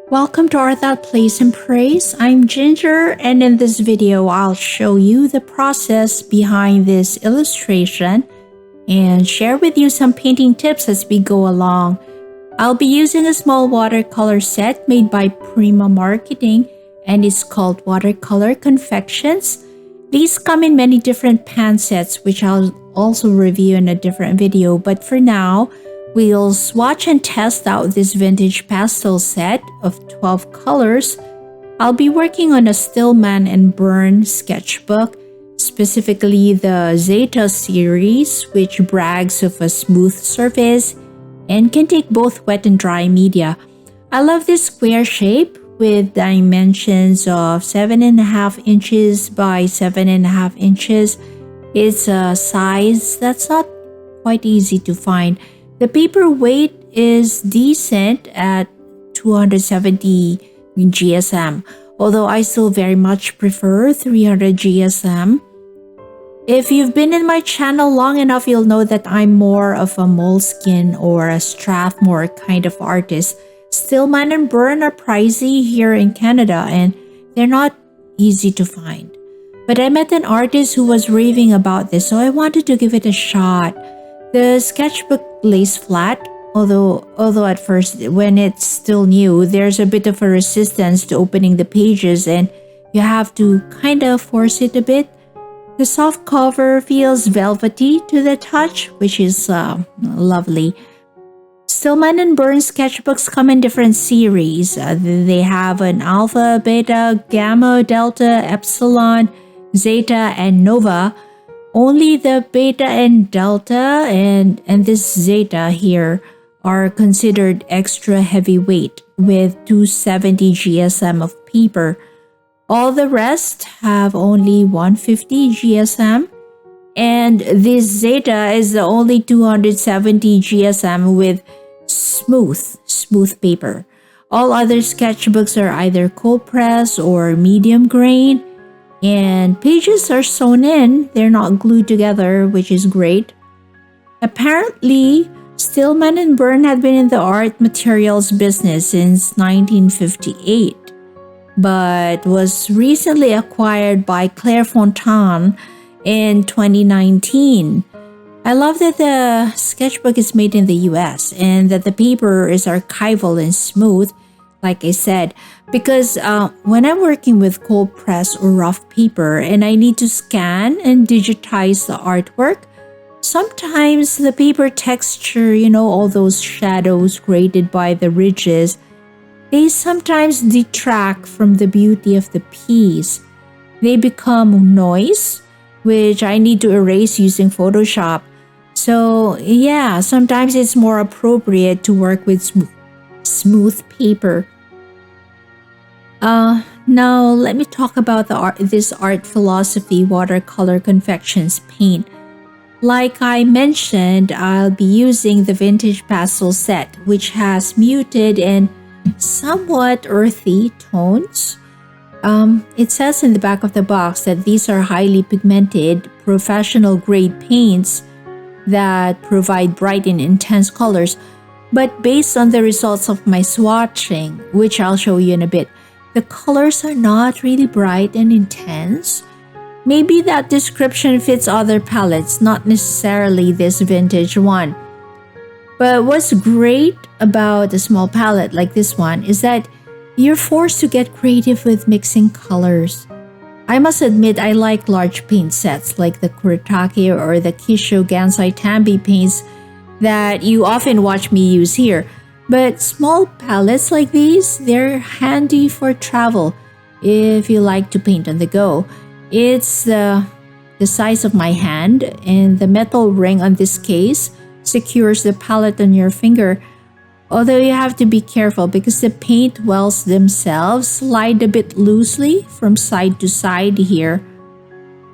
Welcome to Art That Plays and Prays. I'm Ginger, and in this video I'll show you the process behind this illustration and share with you some painting tips as we go along. I'll be using a small watercolor set made by Prima Marketing, and it's called Watercolor Confections. These come in many different pan sets, which I'll also review in a different video, but for now, we'll swatch and test out this Vintage Pastel set of 12 colors. I'll be working on a Stillman and Birn sketchbook, specifically the ZETA series, which brags of a smooth surface and can take both wet and dry media. I love this square shape with dimensions of 7.5 inches by 7.5 inches. It's a size that's not quite easy to find. The paper weight is decent at 270 GSM, although I still very much prefer 300 GSM. If you've been in my channel long enough, you'll know that I'm more of a moleskin or a Strathmore kind of artist. Stillman and Birn are pricey here in Canada, and they're not easy to find. But I met an artist who was raving about this, so I wanted to give it a shot. The sketchbook lays flat, although at first, when it's still new, there's a bit of a resistance to opening the pages and you have to kind of force it a bit. The soft cover feels velvety to the touch, which is lovely. Stillman and Birn sketchbooks come in different series. They have an Alpha, Beta, Gamma, Delta, Epsilon, Zeta, and Nova. Only the Beta and Delta and this Zeta here are considered extra heavyweight with 270 GSM of paper. All the rest have only 150 GSM, and this Zeta is the only 270 GSM with smooth paper. All other sketchbooks are either cold press or medium grain, and pages are sewn in. They're not glued together, which is great. Apparently, Stillman and Birn had been in the art materials business since 1958, but was recently acquired by Clairefontaine in 2019. I love that the sketchbook is made in the US and that the paper is archival and smooth, like I said, because when I'm working with cold press or rough paper and I need to scan and digitize the artwork, sometimes the paper texture, all those shadows created by the ridges, they sometimes detract from the beauty of the piece. They become noise, which I need to erase using Photoshop. So yeah, sometimes it's more appropriate to work with smooth paper. Now let me talk about this Art Philosophy Watercolor Confections paint. Like I mentioned, I'll be using the Vintage Pastel set, which has muted and somewhat earthy tones. It says in the back of the box that these are highly pigmented, professional-grade paints that provide bright and intense colors. But based on the results of my swatching, which I'll show you in a bit, the colors are not really bright and intense. Maybe that description fits other palettes, not necessarily this vintage one. But what's great about a small palette like this one is that you're forced to get creative with mixing colors. I must admit I like large paint sets like the Kuretake or the Kisho Gansai Tambi paints that you often watch me use here. But small palettes like these, they're handy for travel if you like to paint on the go. It's the size of my hand, and the metal ring on this case secures the palette on your finger. Although you have to be careful because the paint wells themselves slide a bit loosely from side to side here.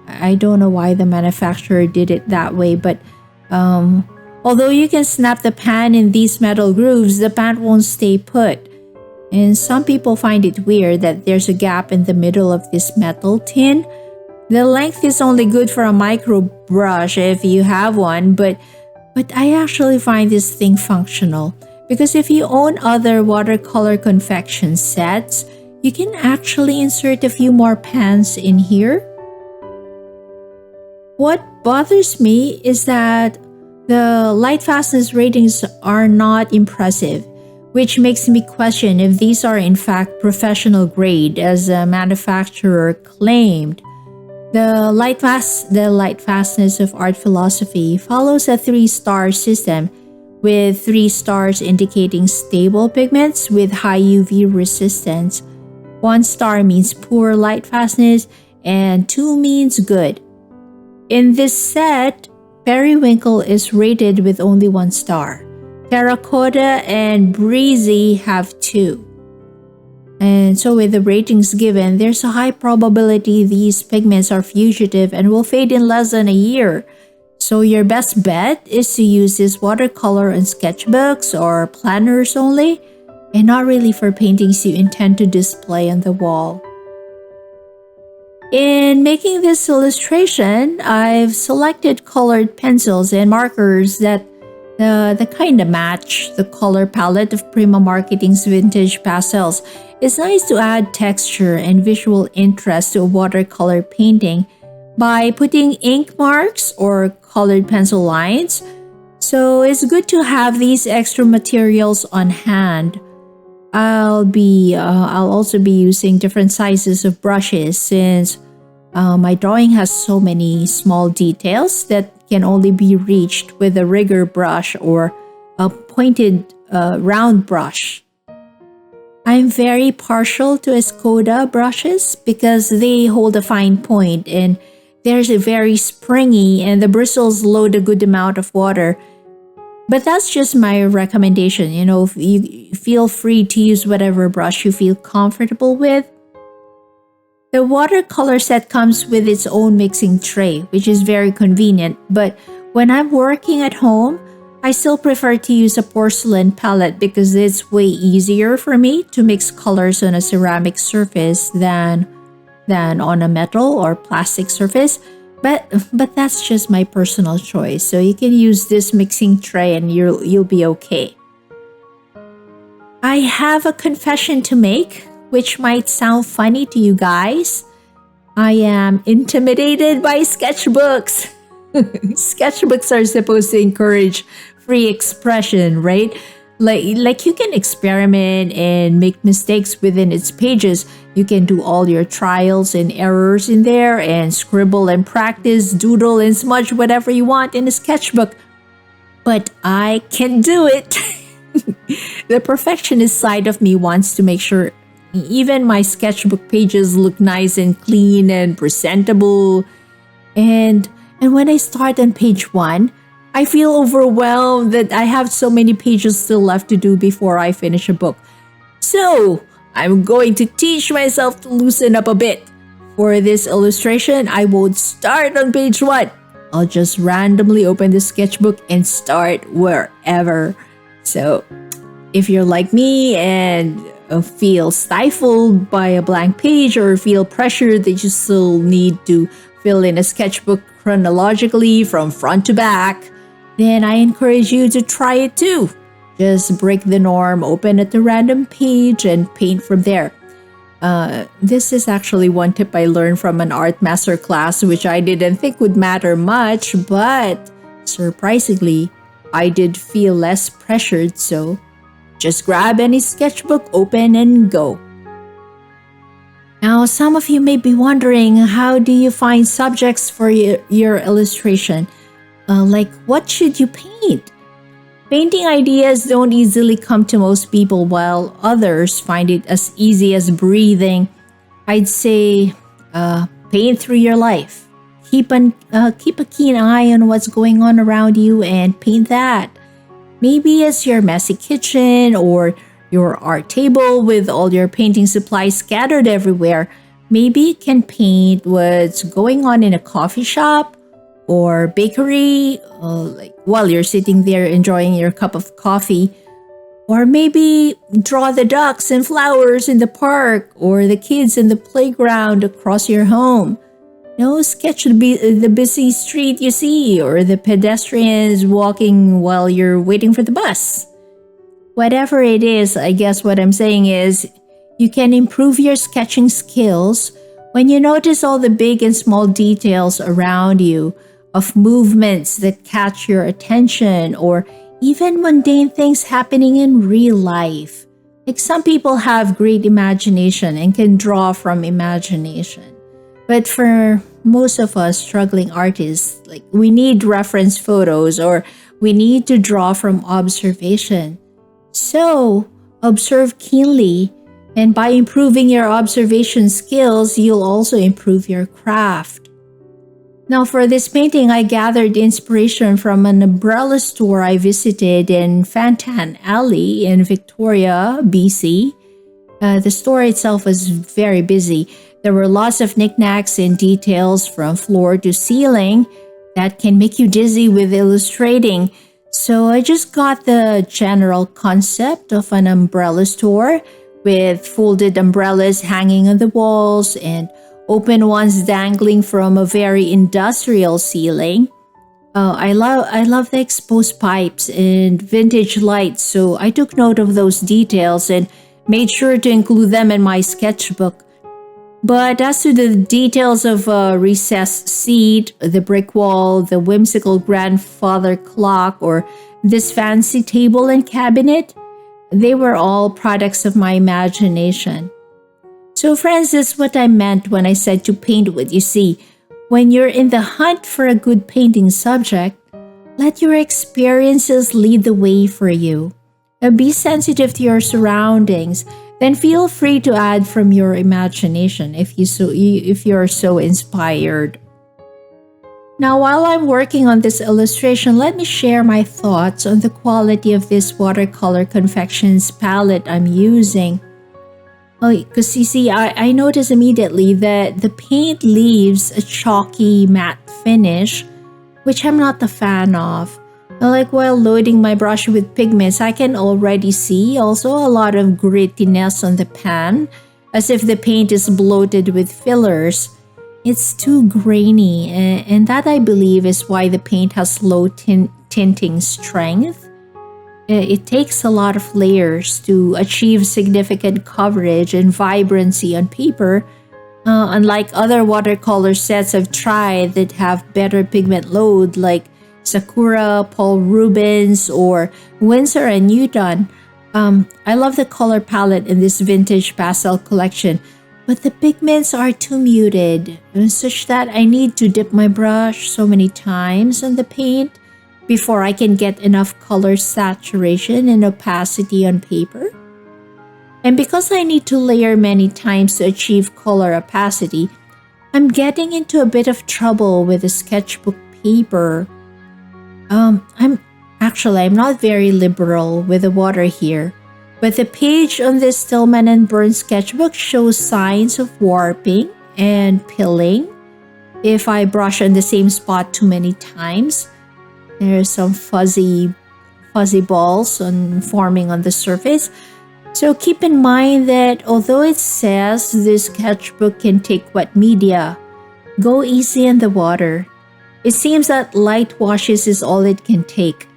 I don't know why the manufacturer did it that way, but although you can snap the pan in these metal grooves, the pan won't stay put. And some people find it weird that there's a gap in the middle of this metal tin. The length is only good for a micro brush if you have one, but I actually find this thing functional because if you own other watercolor confection sets, you can actually insert a few more pans in here. What bothers me is that the Lightfastness ratings are not impressive, which makes me question if these are in fact professional grade as a manufacturer claimed. The Lightfastness of Art Philosophy follows a 3-star system, with 3 stars indicating stable pigments with high UV resistance. 1 star means poor lightfastness and 2 means good. In this set, Periwinkle is rated with only 1 star. Terracotta and Breezy have 2. And so with the ratings given, there's a high probability these pigments are fugitive and will fade in less than a year. So your best bet is to use this watercolor in sketchbooks or planners only, and not really for paintings you intend to display on the wall. In making this illustration, I've selected colored pencils and markers that kind of match the color palette of Prima Marketing's Vintage Pastels. It's nice to add texture and visual interest to a watercolor painting by putting ink marks or colored pencil lines. So it's good to have these extra materials on hand. I'll also be using different sizes of brushes since my drawing has so many small details that can only be reached with a rigger brush or a pointed round brush. I'm very partial to Escoda brushes because they hold a fine point and they're very springy and the bristles load a good amount of water. But that's just my recommendation. You feel free to use whatever brush you feel comfortable with. The watercolor set comes with its own mixing tray, which is very convenient, but when I'm working at home, I still prefer to use a porcelain palette because it's way easier for me to mix colors on a ceramic surface than on a metal or plastic surface. But that's just my personal choice. So you can use this mixing tray and you'll be okay. I have a confession to make, which might sound funny to you guys. I am intimidated by sketchbooks. Sketchbooks are supposed to encourage free expression, right? Like you can experiment and make mistakes within its pages. You can do all your trials and errors in there and scribble and practice, doodle and smudge whatever you want in a sketchbook. But I can do it. The perfectionist side of me wants to make sure even my sketchbook pages look nice and clean and presentable. And when I start on page 1, I feel overwhelmed that I have so many pages still left to do before I finish a book. So, I'm going to teach myself to loosen up a bit. For this illustration, I won't start on page 1. I'll just randomly open the sketchbook and start wherever. So, if you're like me and feel stifled by a blank page or feel pressured that you still need to fill in a sketchbook chronologically from front to back, then I encourage you to try it too. Just break the norm, open at the random page, and paint from there. This is actually one tip I learned from an art master class, which I didn't think would matter much, but surprisingly, I did feel less pressured, so just grab any sketchbook, open, and go. Now, some of you may be wondering, how do you find subjects for your illustration? Like, what should you paint? Painting ideas don't easily come to most people, while others find it as easy as breathing. I'd say paint through your life. Keep a keen eye on what's going on around you and paint that. Maybe it's your messy kitchen or your art table with all your painting supplies scattered everywhere. Maybe you can paint what's going on in a coffee shop or bakery, like while you're sitting there enjoying your cup of coffee. Or maybe draw the ducks and flowers in the park or the kids in the playground across your home. Sketch the busy street you see or the pedestrians walking while you're waiting for the bus. Whatever it is, I guess what I'm saying is you can improve your sketching skills when you notice all the big and small details around you of movements that catch your attention or even mundane things happening in real life. Like some people have great imagination and can draw from imagination. But for most of us struggling artists, like we need reference photos or we need to draw from observation. So, observe keenly, and by improving your observation skills, you'll also improve your craft. Now, for this painting, I gathered inspiration from an umbrella store I visited in Fantan Alley in Victoria, BC. The store itself was very busy. There were lots of knickknacks and details from floor to ceiling that can make you dizzy with illustrating. So I just got the general concept of an umbrella store with folded umbrellas hanging on the walls and open ones dangling from a very industrial ceiling. I love the exposed pipes and vintage lights, so I took note of those details and made sure to include them in my sketchbook. But as to the details of a recessed seat, the brick wall, the whimsical grandfather clock, or this fancy table and cabinet, they were all products of my imagination. So friends, that's what I meant when I said to paint what you see. When you're in the hunt for a good painting subject, let your experiences lead the way for you. Be sensitive to your surroundings. Then feel free to add from your imagination if you're so inspired. Now, while I'm working on this illustration, let me share my thoughts on the quality of this watercolor confections palette I'm using. Because you see, I notice immediately that the paint leaves a chalky matte finish, which I'm not a fan of. Like while loading my brush with pigments, I can already see also a lot of grittiness on the pan, as if the paint is bloated with fillers. It's too grainy, and that I believe is why the paint has low tinting strength. It takes a lot of layers to achieve significant coverage and vibrancy on paper, unlike other watercolor sets I've tried that have better pigment load like Sakura, Paul Rubens, or Winsor & Newton. I love the color palette in this vintage pastel collection, but the pigments are too muted, such that I need to dip my brush so many times in the paint before I can get enough color saturation and opacity on paper. And because I need to layer many times to achieve color opacity, I'm getting into a bit of trouble with the sketchbook paper. I'm not very liberal with the water here, but the page on this Stillman and Birn sketchbook shows signs of warping and pilling if I brush on the same spot too many times. There's some fuzzy balls forming on the surface. So keep in mind that although it says this sketchbook can take wet media, go easy on the water. It seems that light washes is all it can take.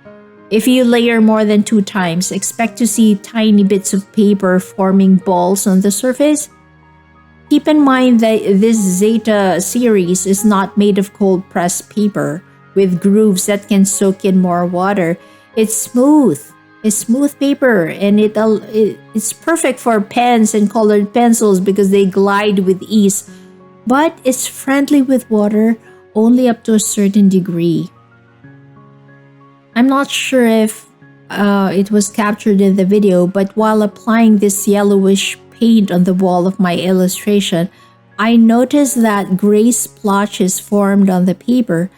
If you layer more than 2 times, expect to see tiny bits of paper forming balls on the surface. Keep in mind that this ZETA series is not made of cold pressed paper with grooves that can soak in more water. It's smooth. It's smooth paper, and it's perfect for pens and colored pencils because they glide with ease. But it's friendly with water only up to a certain degree. I'm not sure if it was captured in the video, but while applying this yellowish paint on the wall of my illustration, I noticed that gray splotches formed on the paper.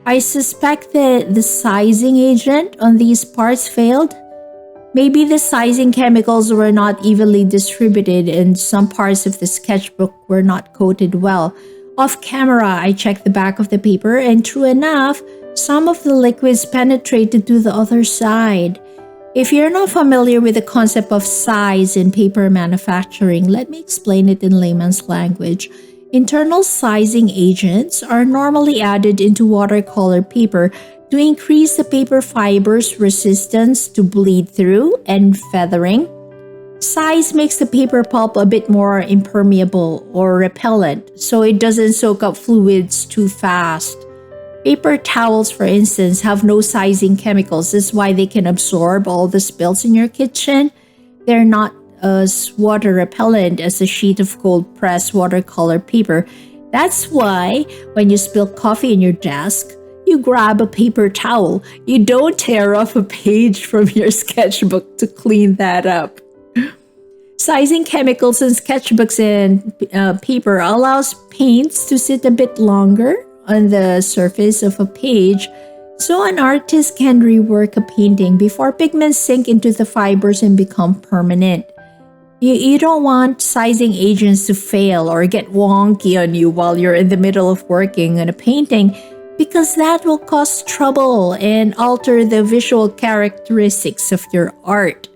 I suspect that the sizing agent on these parts failed. Maybe the sizing chemicals were not evenly distributed and some parts of the sketchbook were not coated well. Off camera, I checked the back of the paper, and true enough, some of the liquids penetrated to the other side. If you're not familiar with the concept of size in paper manufacturing, let me explain it in layman's language. Internal sizing agents are normally added into watercolor paper to increase the paper fiber's resistance to bleed through and feathering. Size makes the paper pulp a bit more impermeable or repellent, so it doesn't soak up fluids too fast. Paper towels, for instance, have no sizing chemicals. This is why they can absorb all the spills in your kitchen. They're not as water repellent as a sheet of cold pressed watercolor paper. That's why when you spill coffee in your desk, you grab a paper towel. You don't tear off a page from your sketchbook to clean that up. Sizing chemicals in sketchbooks and paper allows paints to sit a bit longer on the surface of a page, so an artist can rework a painting before pigments sink into the fibers and become permanent. You don't want sizing agents to fail or get wonky on you while you're in the middle of working on a painting, because that will cause trouble and alter the visual characteristics of your art.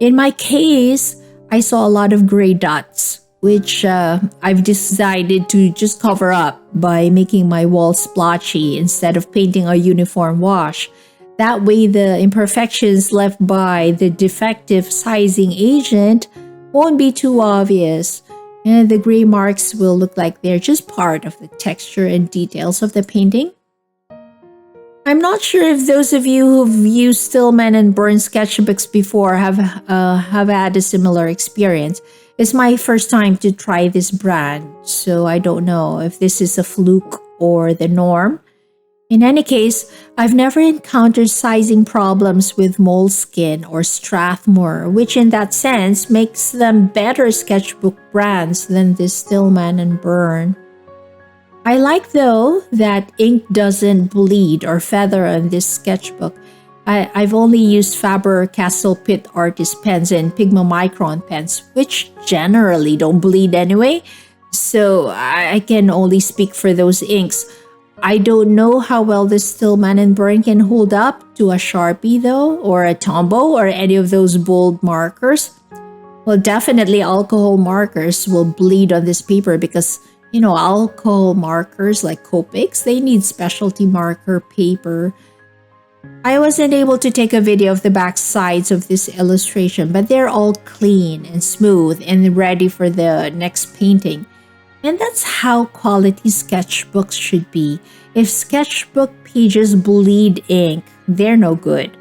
In my case, I saw a lot of gray dots, which I've decided to just cover up by making my walls splotchy instead of painting a uniform wash. That way, the imperfections left by the defective sizing agent won't be too obvious, and the gray marks will look like they're just part of the texture and details of the painting. I'm not sure if those of you who've used Stillman and Birn sketchbooks before have had a similar experience. It's my first time to try this brand, so I don't know if this is a fluke or the norm. In any case, I've never encountered sizing problems with Moleskine or Strathmore, which in that sense makes them better sketchbook brands than this Stillman and Birn. I like, though, that ink doesn't bleed or feather on this sketchbook. I've only used Faber-Castell Pitt Artist pens and Prima Marketing pens, which generally don't bleed anyway, so I can only speak for those inks. I don't know how well the Stillman and Birn can hold up to a Sharpie, though, or a Tombow, or any of those bold markers. Well, definitely alcohol markers will bleed on this paper because alcohol markers like Copics, they need specialty marker paper. I wasn't able to take a video of the back sides of this illustration, but they're all clean and smooth and ready for the next painting. And that's how quality sketchbooks should be. If sketchbook pages bleed ink, they're no good.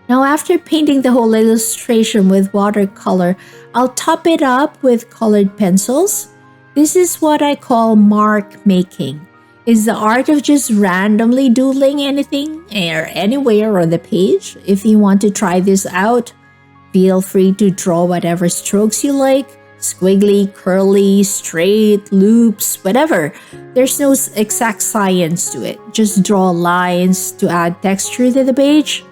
Now, after painting the whole illustration with watercolor, I'll top it up with colored pencils. This is what I call mark making. It's the art of just randomly doodling anything or anywhere on the page. If you want to try this out, feel free to draw whatever strokes you like. Squiggly, curly, straight, loops, whatever. There's no exact science to it. Just draw lines to add texture to the page.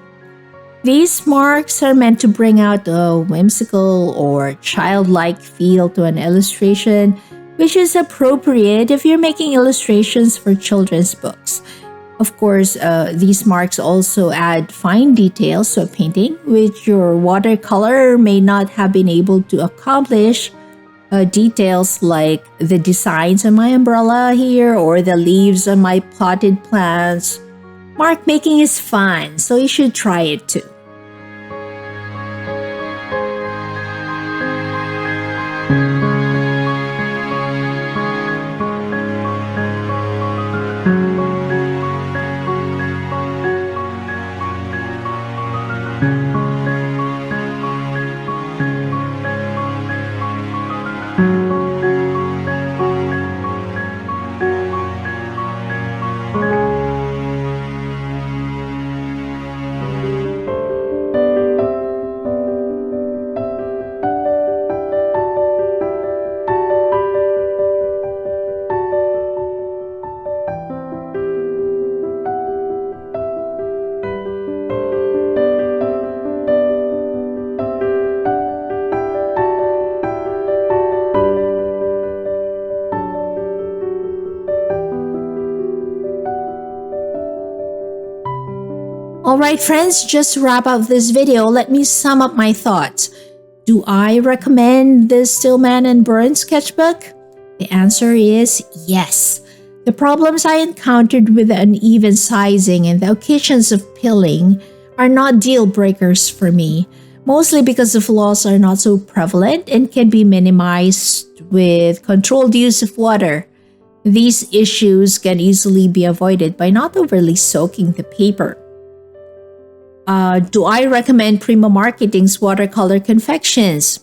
These marks are meant to bring out a whimsical or childlike feel to an illustration, which is appropriate if you're making illustrations for children's books. Of course, these marks also add fine details to a painting, which your watercolor may not have been able to accomplish. Details like the designs on my umbrella here or the leaves on my potted plants. Mark making is fun, so you should try it too. Alright friends, just to wrap up this video, let me sum up my thoughts. Do I recommend the Stillman and Birn sketchbook? The answer is yes. The problems I encountered with the uneven sizing and the occasions of pilling are not deal breakers for me, mostly because the flaws are not so prevalent and can be minimized with controlled use of water. These issues can easily be avoided by not overly soaking the paper. Do I recommend Prima Marketing's Watercolor Confections?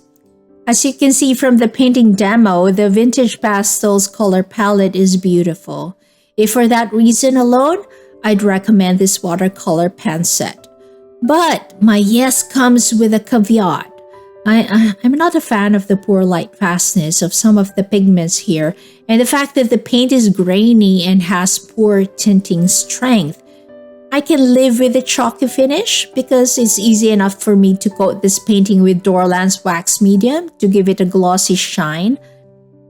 As you can see from the painting demo, the Vintage Pastels color palette is beautiful. If for that reason alone, I'd recommend this watercolor pen set. But my yes comes with a caveat. I'm not a fan of the poor lightfastness of some of the pigments here, and the fact that the paint is grainy and has poor tinting strength. I can live with the chalky finish because it's easy enough for me to coat this painting with Dorland's wax medium to give it a glossy shine.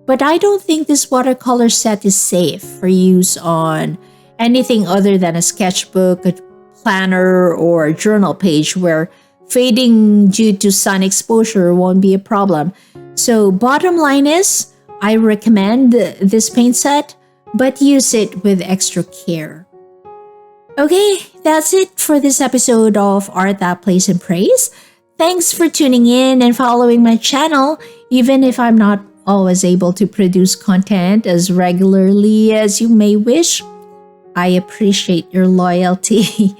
But I don't think this watercolor set is safe for use on anything other than a sketchbook, a planner, or a journal page where fading due to sun exposure won't be a problem. So bottom line is, I recommend this paint set, but use it with extra care. Okay, that's it for this episode of Art That Plays and Praise. Thanks for tuning in and following my channel, even if I'm not always able to produce content as regularly as you may wish. I appreciate your loyalty.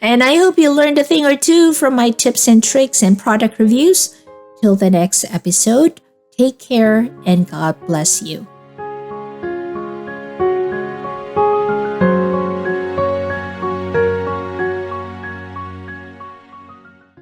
And I hope you learned a thing or two from my tips and tricks and product reviews. Till the next episode, take care and God bless you.